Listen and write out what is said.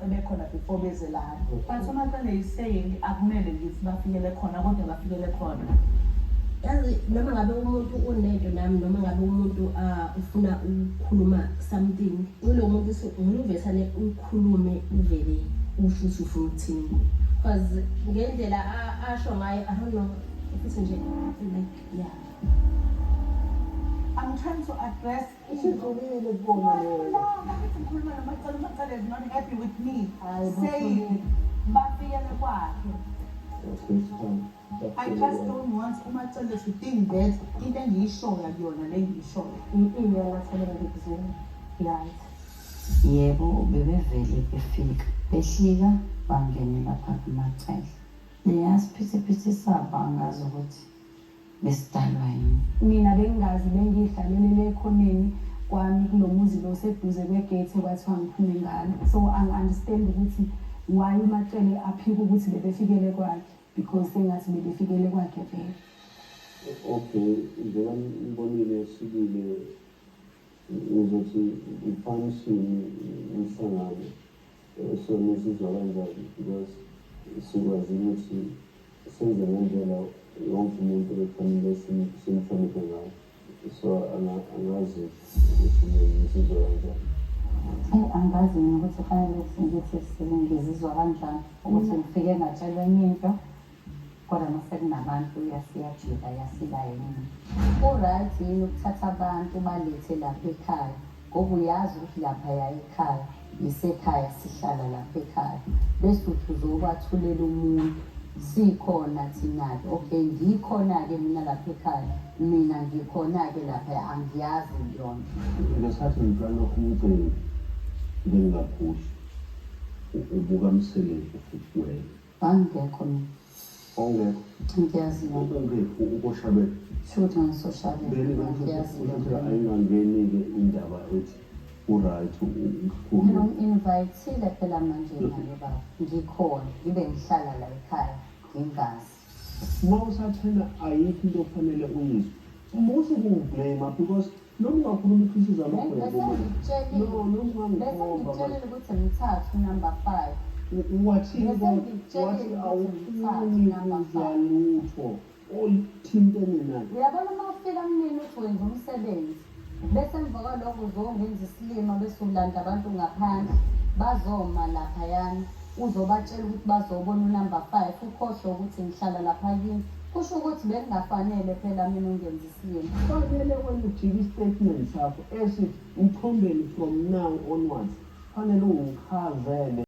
bekhona before beze lana. But uMacele is saying akumele ngithi bafikele khona kodwa bafikele khona. Yazi noma ngabe umuntu unento nami noma ngabe umuntu ufuna ukukhuluma something lo muntu ngiluvesane ukhulume uvele usho ufuna ukuthini because ngendlela asho ngayo I don't know if it's nje like yeah I'm trying to address Isizulile kubona no, UMacele is not happy with me saying bafikele kwakhe. I just don't want UMacele to think that into engiyishoyo akuyona le ngiyishoyo. Ngiyalathela ngikuzweni yeah Yebo bebevele befika behlika bangene lapha kuMacele. Niyasiphithiphithi saba angazi ukuthi besidalwa yini. Mina bengazi bengihlalele ekhoneni kwami kulomuzi lo seduze kwegate kwathiwa ngiphume ngalo. So angi-understand ukuthi why uMacele aphika ukuthi bebefikele kwakhe because sengathi bebefikele kwakhe vele. Okay, njengoba ngibonile esikile uzothi ifunction umhlangano so nisizwa kanjani because sikwazile ukuthi senze ngendlela yonke umuntu ekufanele simhloniphe ngayo so angazi ukuthi nisizwa kanjani. Angazi mina ukuthi kufanele ngizizwa kanjani ukuthi ngifike ngatshelwa enye into kodwa mase kunabantu yasiyajika yasiba yini. Right yini ukuthatha abantu balethe lapha ekhaya ngoba uyazi ukuthi lapha ekhaya isekhaya sihlala lapha ekhaya bese uthi uzokwathulela umuntu sikhona thina-ke okay ngikhona-ke mina lapha ekhaya mina ngikhona-ke lapha angiyazi yona. Ngesikhathi ngiplana umcimbi bengingaphusha ubuka Mseleku futhi wena Angekho mina. ongekho Ngiyazi yona. ungekho ukoshabela Shuthi ngisoshabela ngiyazi yona. ayingangeni-ke indaba ethi uright Mina ungi-invite-ile phela manje naye baba ngikhona ngibe ngihlala la ekhaya ngingazi. uma usathena ayikho into ofanele uyizwe musu ukublame because noma ungakhuluma iphisi zamagwebo Besengitshelile ukuthi ngithathe number 5. wathi awufuni ukuzwa lutho oluthintene nayo. Uyabona uma ufika kumina uthi wenza umsebenzi bese emva kwalokho uzongenza isilima bese ulanda abantu ngaphandle bazoma laphayana uzobatshela ukuthi bazobona unumber 5 ukhohlwe ukuthi ngihlala lapha kini kusho ukuthi bekungafanele phela mina ungenza isilima. Fanele wena ujike i-statement sakho esithi uthombeni from now onwards fanele ungichazele